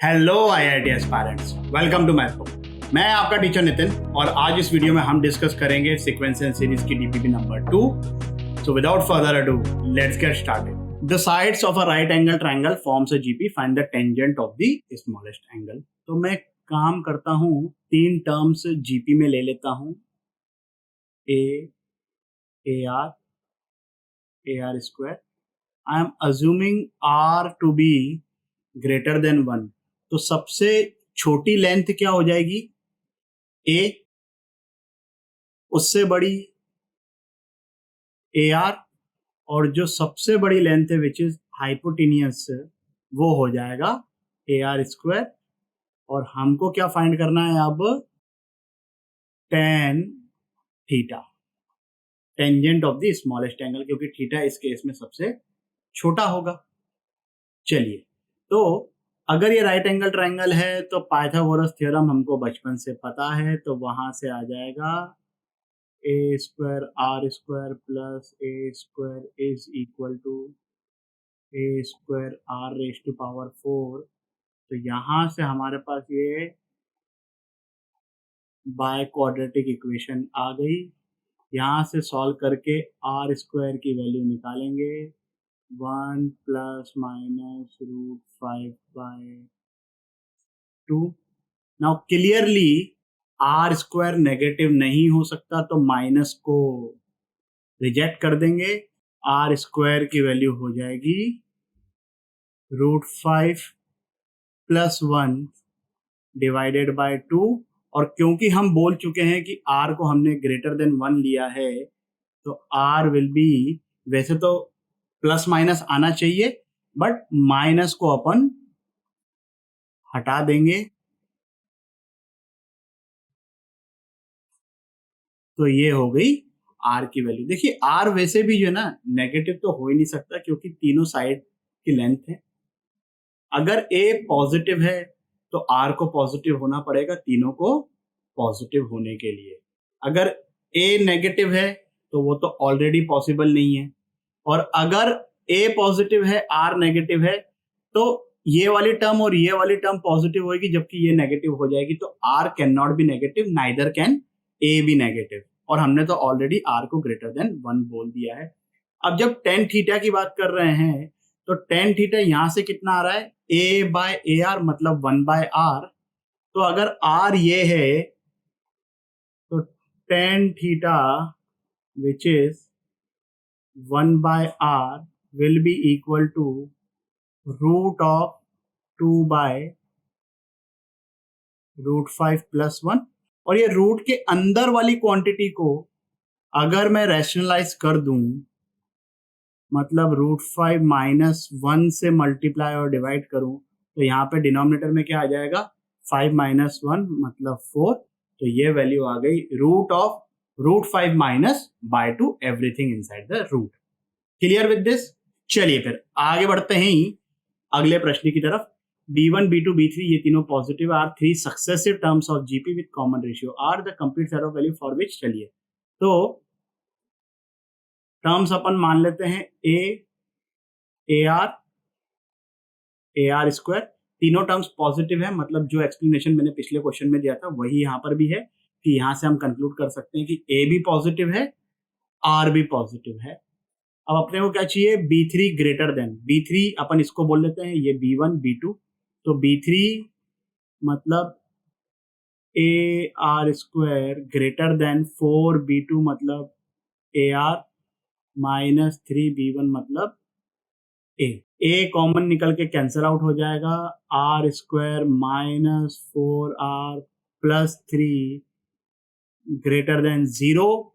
Hello IIT aspirants, welcome to maths. मैं आपका teacher Nitin और आज इस वीडियो में हम डिस्कस करेंगे सीक्वेंस एंड सीरीज की DPP number 2। So without further ado let's get started. The sides of a right angle triangle forms a GP, find the tangent of the smallest angle. तो मैं काम करता हूँ, तीन टर्म्स जीपी में ले लेता हूँ, a r square. I am assuming r to be greater than 1। तो सबसे छोटी लेंथ क्या हो जाएगी? ए, उससे बड़ी ए आर, और जो सबसे बड़ी लेंथ है विच इज हाइपोटेनियस वो हो जाएगा ए आर स्क्वायर। और हमको क्या फाइंड करना है अब? Tan theta, tangent of the smallest angle, क्योंकि थीटा इस केस में सबसे छोटा होगा। चलिए, तो अगर ये राइट एंगल ट्रायंगल है तो पाइथागोरस थ्योरम हमको बचपन से पता है, तो वहां से आ जाएगा A square R square plus A square is equal to A square R raise to power 4। तो यहां से हमारे पास ये बाय क्वाड्रेटिक इक्वेशन आ गई। यहाँ से सॉल्व करके आर स्क्वायर की वैल्यू निकालेंगे, 1 plus minus root 5/2। Now clearly r square negative नहीं हो सकता, तो माइनस को रिजेक्ट कर देंगे। आर स्क्वायर की वैल्यू हो जाएगी रूट 5 प्लस 1 डिवाइडेड बाय 2। और क्योंकि हम बोल चुके हैं कि आर को हमने ग्रेटर देन 1 लिया है, तो आर विल बी, वैसे तो प्लस माइनस आना चाहिए बट माइनस को अपन हटा देंगे। तो ये हो गई आर की वैल्यू। देखिए, आर वैसे भी जो है ना नेगेटिव तो हो ही नहीं सकता, क्योंकि तीनों साइड की लेंथ है। अगर ए पॉजिटिव है तो आर को पॉजिटिव होना पड़ेगा, तीनों को पॉजिटिव होने के लिए। अगर ए नेगेटिव है तो वो तो ऑलरेडी पॉसिबल नहीं है। और अगर ए पॉजिटिव है आर नेगेटिव है, तो ये वाली टर्म और ये वाली टर्म पॉजिटिव होगी, जबकि ये नेगेटिव हो जाएगी। तो r can not be negative, neither can a be negative. और हमने तो ऑलरेडी आर को ग्रेटर देन 1 बोल दिया है। अब जब टेन थीटा की बात कर रहे हैं, तो टेन थीटा यहां से कितना आ रहा है? ए बाय ए आर, मतलब 1/r। तो अगर आर ये है तो tan theta which is 1/r will be equal to root of 2/√5 plus 1। और ये रूट के अंदर वाली क्वांटिटी को अगर मैं रैशनलाइज कर दूं, मतलब √5 माइनस 1 से मल्टीप्लाई और डिवाइड करूं, तो यहाँ पे डिनोमिनेटर में क्या आ जाएगा? 5 माइनस 1 मतलब 4। तो ये वैल्यू आ गई root of √5 minus by 2, everything inside the root. Clear with this? चलिए फिर आगे बढ़ते हैं अगले प्रश्न की तरफ। B1, B2, B3 ये तीनों positive are three successive terms of GP with common ratio r the complete set of value for which. चलिए, तो टर्म्स अपन मान लेते हैं ए आर स्क्वायर। तीनों टर्म्स पॉजिटिव है, मतलब जो एक्सप्लेनेशन मैंने पिछले क्वेश्चन में दिया था वही यहाँ पर भी है, कि यहाँ से हम कंक्लूड कर सकते हैं कि ए भी पॉजिटिव है, आर भी पॉजिटिव है। अब अपने को क्या चाहिए? B3 ग्रेटर देन B3, अपन इसको बोल लेते हैं ये B1 B2। तो B3 मतलब ए r square greater than 4B2 मतलब ए आर माइनस 3B1 मतलब ए कॉमन निकल के कैंसिल आउट हो जाएगा। R square minus 4R plus 3 greater than 0।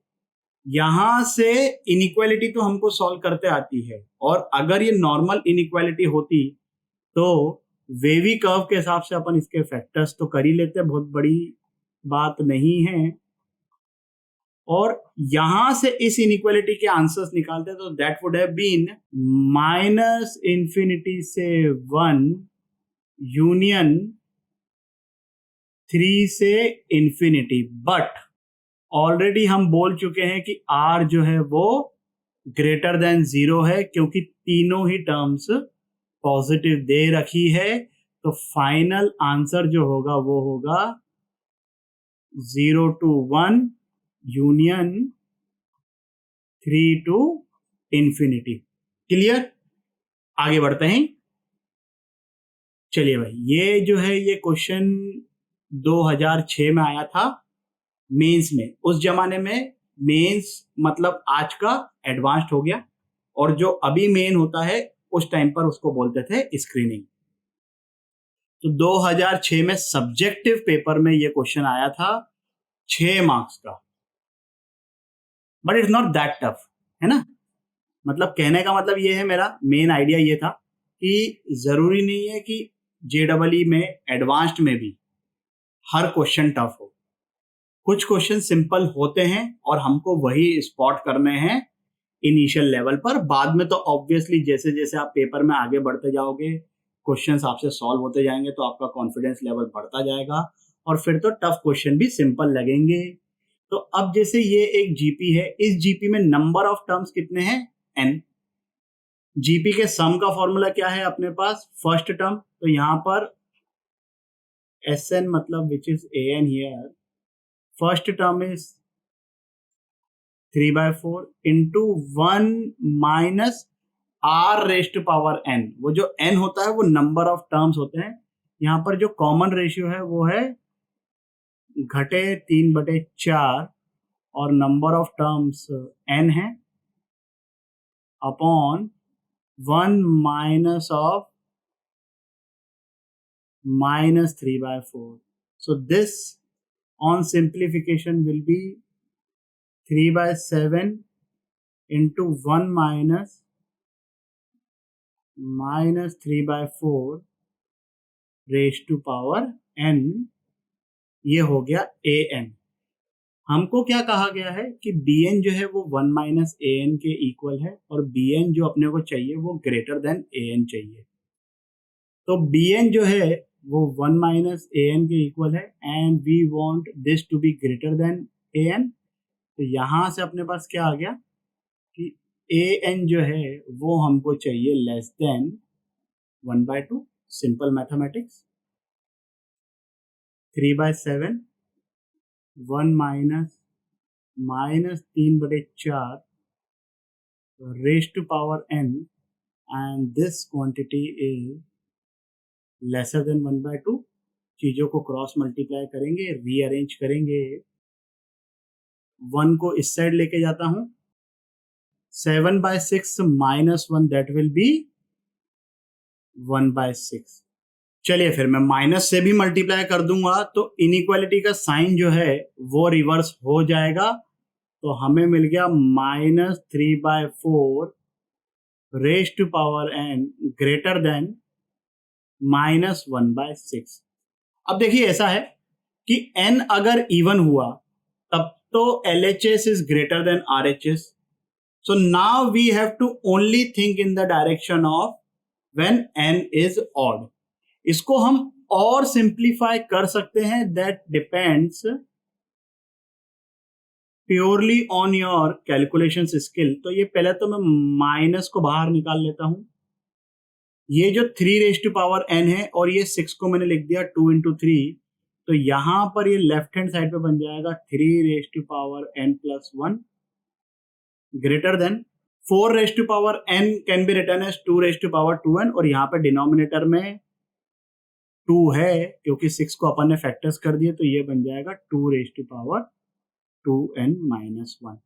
यहां से इनइक्वालिटी तो हमको सॉल्व करते आती है, और अगर ये नॉर्मल इनइक्वालिटी होती तो वेवी कर्व के हिसाब से अपन इसके फैक्टर्स तो कर ही लेते, बहुत बड़ी बात नहीं है। और यहां से इस इनइक्वालिटी के आंसर्स निकालते तो दैट वुड हैव बीन -∞ से 1 यूनियन 3 से इंफिनिटी। बट ऑलरेडी हम बोल चुके हैं कि r जो है वो ग्रेटर देन 0 है, क्योंकि तीनों ही टर्म्स पॉजिटिव दे रखी है। तो फाइनल आंसर जो होगा वो होगा 0 to 1 union 3 to infinity. Clear? आगे बढ़ते हैं। चलिए भाई, ये जो है ये क्वेश्चन 2006 में आया था मेंस में। उस जमाने में मेंस मतलब आज का एडवांस्ड हो गया, और जो अभी मेन होता है उस टाइम पर उसको बोलते थे स्क्रीनिंग। तो 2006 में सब्जेक्टिव पेपर में ये क्वेश्चन आया था 6 मार्क्स का, but it's not that tough, है ना। मतलब कहने का मतलब ये है, मेरा मेन आइडिया ये था कि जरूरी नहीं है कि JEE में एडवांस्ड में भी हर क्वेश्चन टफ हो। कुछ क्वेश्चन सिंपल होते हैं और हमको वही स्पॉट करने हैं इनिशियल लेवल पर। बाद में तो ऑब्वियसली जैसे जैसे आप पेपर में आगे बढ़ते जाओगे, क्वेश्चंस आपसे सॉल्व होते जाएंगे, तो आपका कॉन्फिडेंस लेवल बढ़ता जाएगा और फिर तो टफ क्वेश्चन भी सिंपल लगेंगे। तो अब जैसे ये एक जीपी है, इस जीपी में नंबर ऑफ टर्म्स कितने हैं? n। जीपी के सम का फॉर्मूला क्या है अपने पास? फर्स्ट टर्म, तो यहां पर Sn मतलब which is an here, first term is 3/4 into 1 minus r raised to power n। वो जो n होता है वो नंबर ऑफ टर्म्स होते हैं। यहाँ पर जो कॉमन रेशियो है वो है घटे 3/4 और नंबर ऑफ टर्म्स n है upon 1 minus of -3/4। So this on simplification will be 3/7 into 1 minus 3/4 raise to power n। ये हो गया an। हमको क्या कहा गया है कि bn जो है वो 1 माइनस an के इक्वल है, और bn जो अपने को चाहिए वो ग्रेटर देन an चाहिए। तो bn जो है वो 1 माइनस an के इक्वल है, and we want this to be greater than an। तो यहां से अपने पास क्या आ गया कि an जो है वो हमको चाहिए less than 1/2। Simple mathematics. 3/7 1 minus 3/4 raise to power n, and this quantity is lesser than 1/2। चीजों को क्रॉस मल्टीप्लाई करेंगे, रीअरेंज करेंगे। 1 को इस साइड लेके जाता हूं, 7/6 माइनस 1 दैट विल बी 1/6। चलिए फिर मैं माइनस से भी मल्टीप्लाई कर दूंगा तो इनइक्वालिटी का साइन जो है वो रिवर्स हो जाएगा। तो हमें मिल गया -3/4 raise to power n greater than -1/6। अब देखिए ऐसा है कि n अगर इवन हुआ तब तो LHS is greater than RHS। So now we have to only think in the direction of when n is odd। इसको हम और सिंप्लीफाई कर सकते हैं, that depends purely on your calculation skill. तो ये पहले तो मैं माइनस को बाहर निकाल लेता हूं। ये जो 3 रेज टू पावर n है और ये 6 को मैंने लिख दिया 2 into 3, तो यहां पर ये लेफ्ट हैंड साइड पे बन जाएगा 3 raise to power n plus 1 greater than 4 raise to power n can be written as 2 raise to power 2n, और यहाँ पे डिनोमिनेटर में 2 है क्योंकि 6 को अपन ने फैक्टर्स कर दिए, तो ये बन जाएगा 2 raise to power 2n minus 1।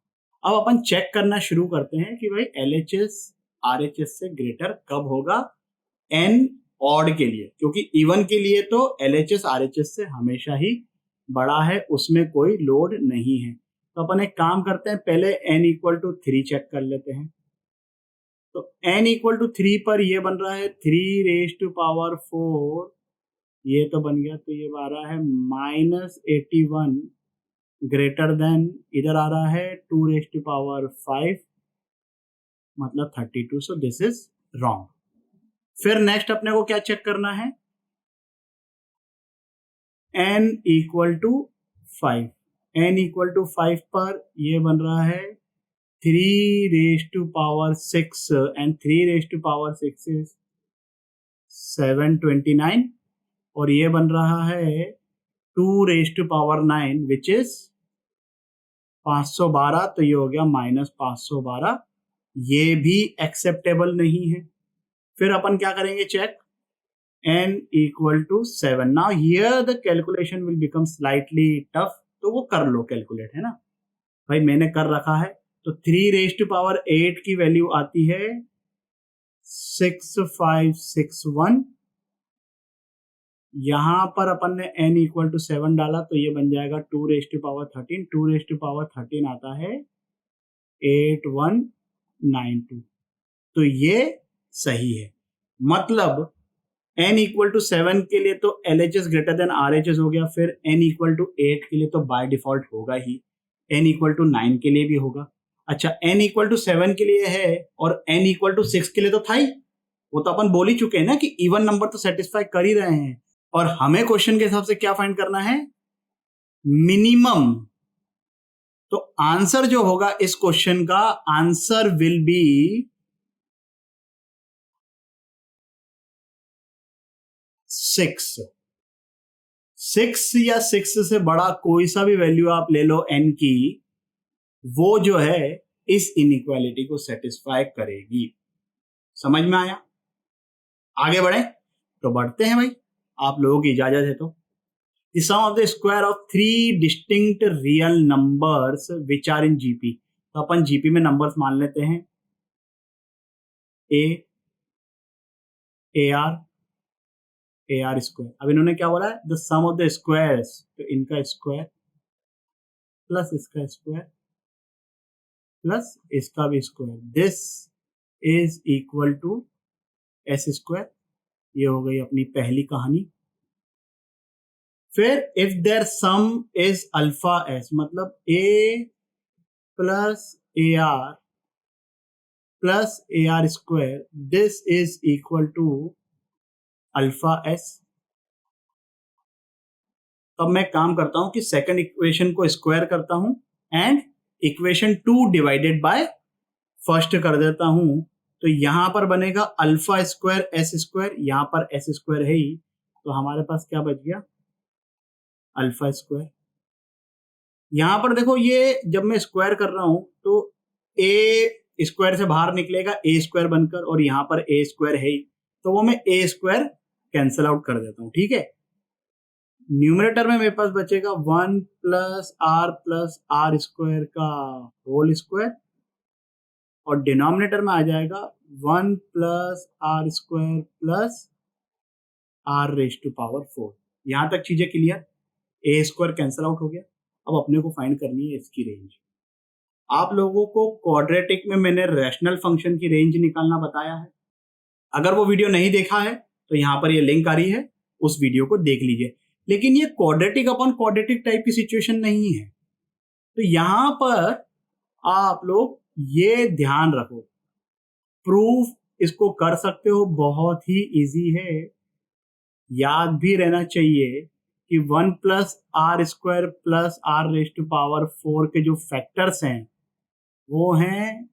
अब अपन चेक करना शुरू करते हैं कि भाई LHS RHS से ग्रेटर कब होगा n ऑड के लिए, क्योंकि इवन के लिए तो LHS RHS से हमेशा ही बड़ा है, उसमें कोई लोड नहीं है। तो अपन एक काम करते हैं, पहले n इक्वल टू 3 चेक कर लेते हैं। तो n इक्वल टू 3 पर ये बन रहा है 3 रेज टू पावर 4, ये तो बन गया, तो ये आ रहा है -81 ग्रेटर देन, इधर आ रहा है 2 रेज टू पावर 5 मतलब 32। So this is wrong. फिर नेक्स्ट अपने को क्या चेक करना है, n equal to 5। n equal to 5 पर ये बन रहा है 3 raise to power 6, and 3 raise to power 6 is 729। और ये बन रहा है 2⁻⁹ विच इज 512, तो ये हो गया -512, ये भी एक्सेप्टेबल नहीं है। फिर अपन क्या करेंगे check, n = 7। Now here the calculation will become slightly tough, तो वो कर लो कैलकुलेट, है ना भाई, मैंने कर रखा है। तो 3⁸ की वैल्यू आती है 6561। यहां पर अपन ने n = 7 डाला, तो ये बन जाएगा 2⁻13। 2⁻13 आता है 8192, तो ये सही है। मतलब n = 7 के लिए तो LHS > RHS हो गया, फिर n = 8 के लिए तो बाय डिफॉल्ट होगा ही, n = 9 के लिए भी होगा। अच्छा, n = 7 के लिए है और n = 6 के लिए तो था ही, वो तो अपन बोल ही चुके हैं ना कि इवन नंबर तो सेटिस्फाई कर ही रहे हैं। और हमें क्वेश्चन के हिसाब से क्या फाइंड करना है, मिनिमम। तो आंसर जो होगा इस क्वेश्चन का, आंसर विल बी 6। 6 या 6 से बड़ा कोई सा भी वैल्यू आप ले लो n की, वो जो है इस इनइक्वालिटी को सेटिस्फाई करेगी। समझ में आया? आगे बढ़े तो बढ़ते हैं भाई, आप लोगों की इजाजत है तो। The sum of the square of 3 distinct real numbers which are in GP, तो अपन GP में नंबर्स मान लेते हैं A, AR, AR स्क्वायर। अब इन्होंने क्या बोला है, the sum of the squares, तो इनका स्क्वायर प्लस इसका स्क्वायर प्लस इसका भी square, this is equal to S square. ये हो गई अपनी पहली कहानी। फिर if there sum is alpha S, मतलब A plus AR plus AR square, this is equal to alpha S। तब मैं काम करता हूं कि सेकंड इक्वेशन को स्क्वायर करता हूं and equation 2 divided by first कर देता हूं, तो यहां पर बनेगा अल्फा स्क्वायर S स्क्वायर, यहां पर S स्क्वायर है ही, तो हमारे पास क्या बच गया, अल्फा स्क्वायर। यहां पर देखो, ये जब मैं स्क्वायर कर रहा हूं तो a स्क्वायर से बाहर निकलेगा a स्क्वायर बनकर, और यहां पर a स्क्वायर है ही, तो वो मैं a स्क्वायर कैंसिल आउट कर देता हूं, ठीक है। न्यूमरेटर में मेरे पास बचेगा 1 प्लस आर स्क्वायर का होल स्क्वायर, और डिनोमिनेटर में आ जाएगा 1 plus r square plus r⁴। यहां तक चीजें क्लियर, ए स्क्वायर कैंसिल आउट हो गया। अब अपने को फाइंड करनी है इसकी रेंज। आप लोगों को क्वाड्रेटिक में मैंने रैशनल फंक्शन की रेंज निकालना बताया है, अगर वो वीडियो नहीं देखा है तो यहां पर ये लिंक आ रही है, उस वीडियो को देख लीजिए। लेकिन ये क्वाड्रेटिक अपॉन क्वाड्रेटिक टाइप की सिचुएशन नहीं है, तो यहां पर आप लोग ये ध्यान रखो, प्रूफ इसको कर सकते हो, बहुत ही इजी है। याद भी रहना चाहिए कि 1 plus r square plus r⁴ के जो फैक्टर्स हैं वो हैं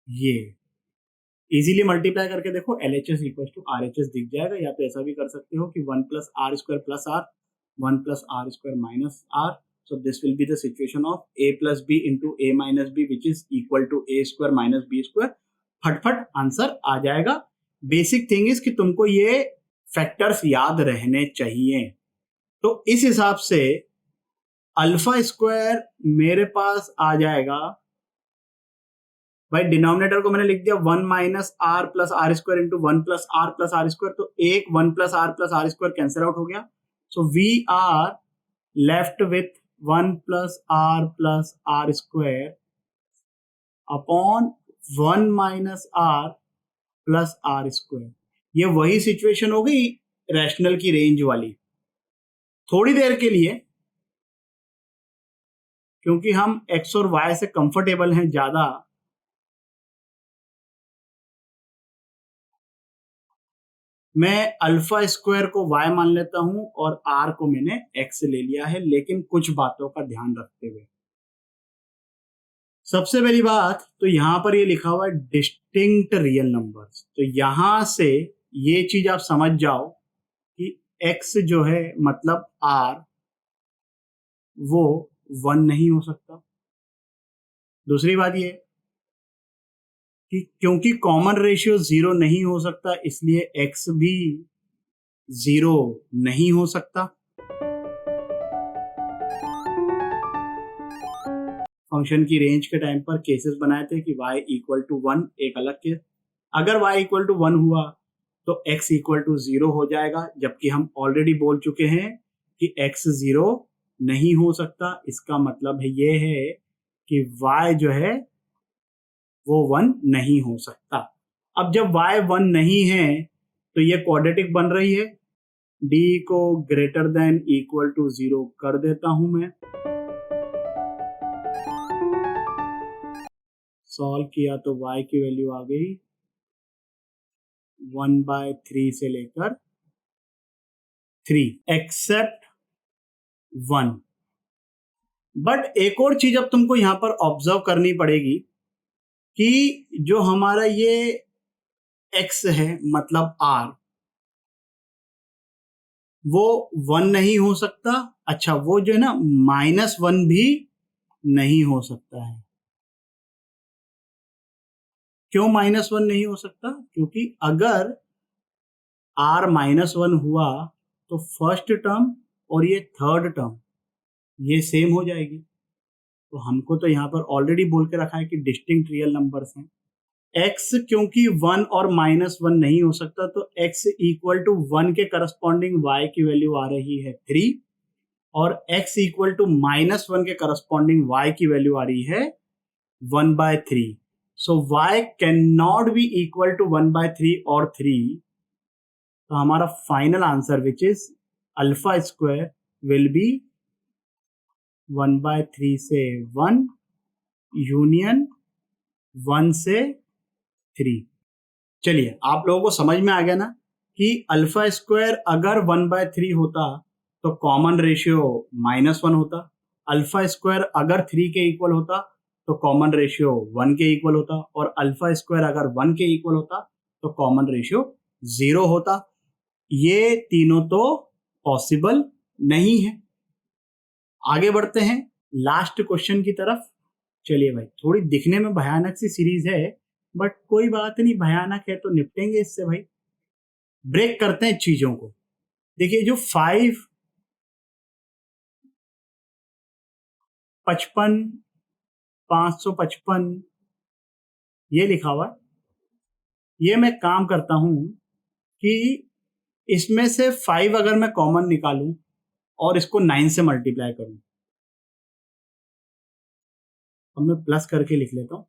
ये। इजीली मल्टीप्लाई करके देखो, LHS = RHS दिख जाएगा, या तो ऐसा भी कर सकते हो कि 1 plus r square plus r, 1 plus r square minus r, so this will be the situation of a plus b into a minus b which is equal to a square minus b square। फटफट answer आ जाएगा। Basic thing is कि तुमको ये factors याद रहने चाहिए। तो इस हिसाब से अल्फा स्क्वायर मेरे पास आ जाएगा भाई, डिनोमिनेटर को मैंने लिख दिया 1 minus r plus r square into 1 plus r square, तो एक 1 plus r square cancel out हो गया, so we are left with 1 plus r square upon 1 minus r plus r square. ये वही सिचुएशन हो गई रैशनल की रेंज वाली। थोड़ी देर के लिए, क्योंकि हम एक्स और वाई से कंफर्टेबल हैं ज्यादा, मैं अल्फा स्क्वायर को y मान लेता हूं और r को मैंने x ले लिया है, लेकिन कुछ बातों का ध्यान रखते हुए। सबसे पहली बात तो यहां पर ये लिखा हुआ है डिस्टिंक्ट रियल नंबर्स, तो यहां से ये चीज आप समझ जाओ कि x जो है मतलब r वो 1 नहीं हो सकता। दूसरी बात ये कि क्योंकि कॉमन रेशियो 0 नहीं हो सकता इसलिए x भी 0 नहीं हो सकता। फंक्शन की रेंज के टाइम पर केसेस बनाए थे कि y इक्वल टू 1 एक अलग केस, अगर y इक्वल टू 1 हुआ तो x इक्वल टू 0 हो जाएगा, जबकि हम ऑलरेडी बोल चुके हैं कि x 0 नहीं हो सकता। इसका मतलब है ये है कि y जो है वो 1 नहीं हो सकता। अब जब y 1 नहीं है तो ये क्वाड्रेटिक बन रही है, d को ग्रेटर देन इक्वल टू 0 कर देता हूं मैं। सॉल्व किया तो y की वैल्यू आ गई 1/3 से लेकर 3 एक्सेप्ट 1। बट एक और चीज अब तुमको यहां पर ऑब्जर्व करनी पड़ेगी कि जो हमारा ये x है मतलब r वो 1 नहीं हो सकता। अच्छा वो जो है ना -1 भी नहीं हो सकता है। क्यों -1 नहीं हो सकता? क्योंकि अगर r -1 हुआ तो फर्स्ट टर्म और ये थर्ड टर्म ये सेम हो जाएगी। तो हमको तो यहाँ पर ऑलरेडी बोल के रखा है कि डिस्टिंक्ट रियल नंबर्स हैं। x क्योंकि 1 और -1 नहीं हो सकता तो x इक्वल टू 1 के करस्पॉन्डिंग y की वैल्यू आ रही है 3 और x इक्वल टू -1 के करस्पॉन्डिंग y की वैल्यू आ रही है 1/3। So y can not be equal to 1/3 और 3। तो हमारा final answer which is alpha square will be 1/3 से 1 यूनियन 1 से 3। चलिए आप लोगों को समझ में आ गया ना कि अल्फा स्क्वायर अगर 1/3 होता तो कॉमन रेशियो -1 होता, अल्फा स्क्वायर अगर 3 के इक्वल होता तो कॉमन रेशियो 1 के इक्वल होता, और अल्फा स्क्वायर अगर 1 के इक्वल होता तो कॉमन रेशियो 0 होता। ये तीनों तो पॉसिबल नहीं है। आगे बढ़ते हैं लास्ट क्वेश्चन की तरफ। चलिए भाई, थोड़ी दिखने में भयानक सी सीरीज है बट कोई बात नहीं, भयानक है तो निपटेंगे इससे भाई। ब्रेक करते हैं चीजों को। देखिए जो 5, 55, 555 ये लिखा हुआ है, ये मैं काम करता हूं कि इसमें से 5 अगर मैं कॉमन निकालूं और इसको 9 से मल्टीप्लाई करूं, अब मैं प्लस करके लिख लेता हूं,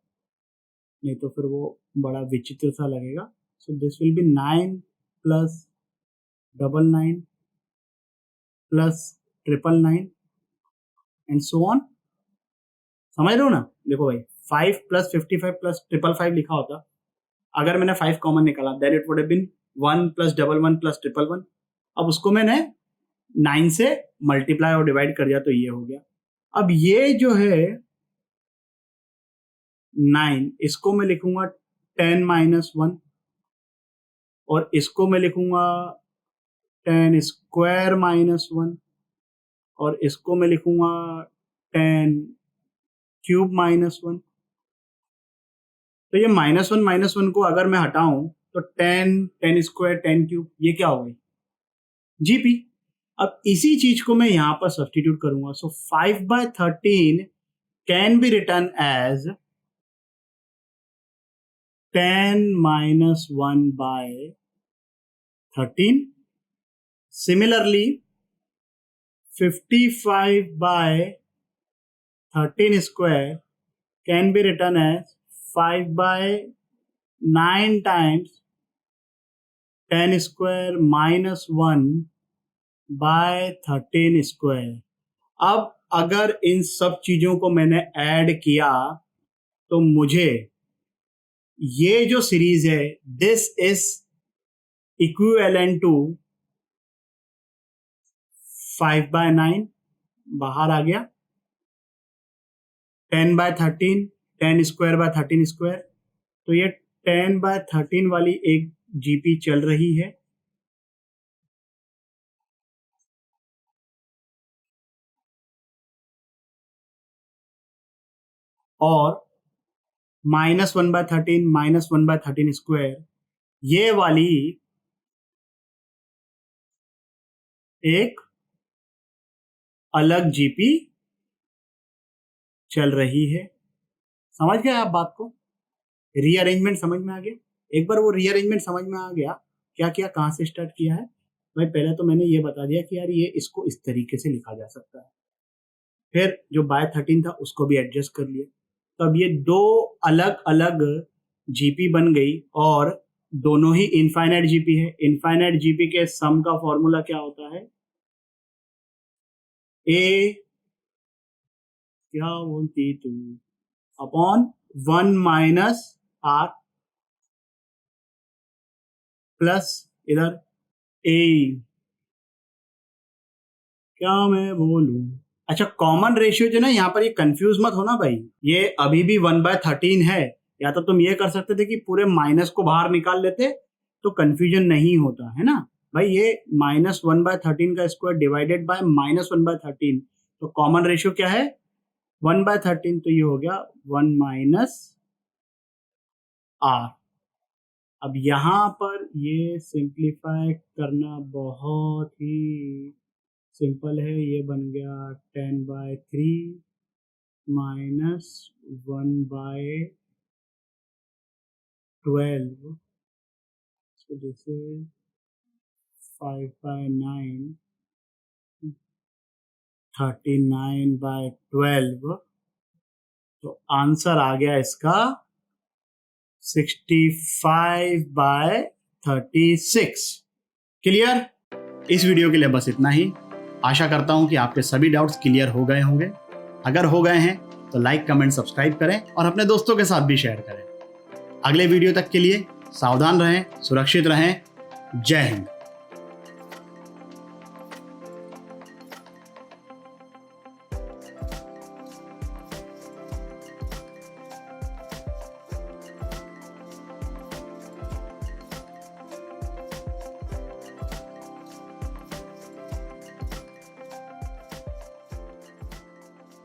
नहीं तो फिर वो बड़ा विचित्र सा लगेगा। So this will be 9 plus 99 plus 999 and so on. समझ रहे हो ना? देखो भाई 5 प्लस 55 प्लस 555 लिखा होता, अगर मैंने 5 कॉमन निकाला then it would have been 1 plus 11 plus 111। अब उसको मैंने 9 से मल्टीप्लाई और डिवाइड कर दिया तो ये हो गया। अब ये जो है 9 इसको मैं लिखूंगा 10 माइनस 1 और इसको मैं लिखूंगा 10 स्क्वायर माइनस 1 और इसको मैं लिखूंगा 10 क्यूब माइनस 1। तो ये -1 को अगर मैं हटाऊं तो 10 स्क्वायर 10 क्यूब ये क्या हो गई? जीपी। अब इसी चीज को मैं यहां पर सब्स्टिट्यूट करूंगा। So 5/13 can be written as 10 minus 1/13। Similarly 55/13 square can be written as 5/9 times 10 square minus 1/13 square। अब अगर इन सब चीजों को मैंने ऐड किया तो मुझे ये जो सीरीज है दिस इज इक्विवेलेंट टू 5/9 बाहर आ गया, 10/13 10 स्क्वायर बाय 13 स्क्वायर, तो ये 10/13 वाली एक जीपी चल रही है और -1/13 -1/13 स्क्वायर, ये वाली एक अलग जीपी चल रही है। समझ गए आप बात को? रीअरेंजमेंट समझ में आ गया? एक बार वो रीअरेंजमेंट समझ में आ गया, क्या किया, कहाँ से स्टार्ट किया है भाई? पहले तो मैंने ये बता दिया कि यार ये इसको इस तरीके से लिखा जा सकता है। फिर जो बाय 13 था उसको भी एडजस्ट कर लिया। तो अब ये दो अलग अलग जीपी बन गई और दोनों ही इनफाइनाइट जीपी है। इनफाइनाइट जीपी के सम का फॉर्मूला क्या होता है? ए क्या बोलती तुम अपॉन 1 माइनस आर प्लस इधर ए, क्या मैं बोलूं? अच्छा, कॉमन रेशियो जो ना, यहाँ पर ये कंफ्यूज मत होना भाई, ये अभी भी 1/13 है। या तो तुम ये कर सकते थे कि पूरे माइनस को बाहर निकाल लेते तो कंफ्यूजन नहीं होता है ना भाई। ये -1/13 का स्क्वायर डिवाइडेड बाय -1/13, तो कॉमन रेशियो क्या है? 1/13, तो ये हो गया 1 माइनस आर। अब यहां पर ये सिंप्लीफाई करना बहुत ही सिंपल है। ये बन गया 10/3 माइनस 1/12, so this is 5/9, 39/12। तो आंसर आ गया इसका 65/36। क्लियर? इस वीडियो के लिए बस इतना ही। आशा करता हूं कि आपके सभी डाउट्स क्लियर हो गए होंगे। अगर हो गए हैं तो लाइक, कमेंट, सब्सक्राइब करें और अपने दोस्तों के साथ भी शेयर करें। अगले वीडियो तक के लिए सावधान रहें, सुरक्षित रहें। जय हिंद।